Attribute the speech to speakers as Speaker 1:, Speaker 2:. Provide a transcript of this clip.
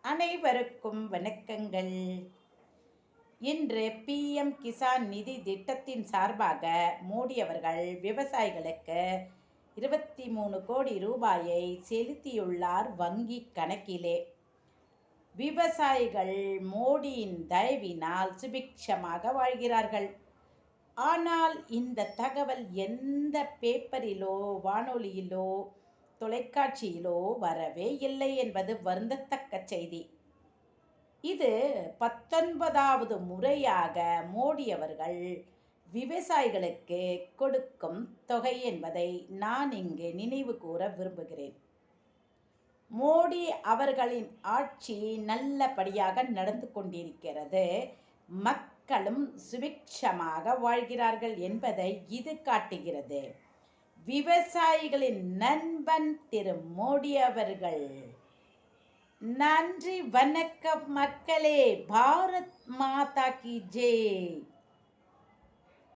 Speaker 1: அனைவருக்கும் வணக்கங்கள். இன்று பிஎம் கிசான் நிதி திட்டத்தின் சார்பாக மோடி அவர்கள் விவசாயிகளுக்கு 23 கோடி ரூபாயை செலுத்தியுள்ளார் வங்கி கணக்கிலே. விவசாயிகள் மோடியின் தயவினால் சுபிக்ஷமாக வாழ்கிறார்கள். ஆனால் இந்த தகவல் எந்த பேப்பரிலோ வானொலியிலோ தொலைக்காட்சியிலோ வரவே இல்லை என்பது வருந்தத்தக்க செய்தி. இது 19வது முறையாக மோடி அவர்கள் விவசாயிகளுக்கு கொடுக்கும் தொகை என்பதை நான் இங்கு நினைவு கூற விரும்புகிறேன். மோடி அவர்களின் ஆட்சி நல்லபடியாக நடந்து கொண்டிருக்கிறது. மக்களும் சுபிக்ஷமாக வாழ்கிறார்கள் என்பதை இது காட்டுகிறது. விவசாயிகளின் நண்பன் திரு மோடி அவர்கள். நன்றி, வணக்கம் மக்களே. பாரத் மாதா கி ஜெய்.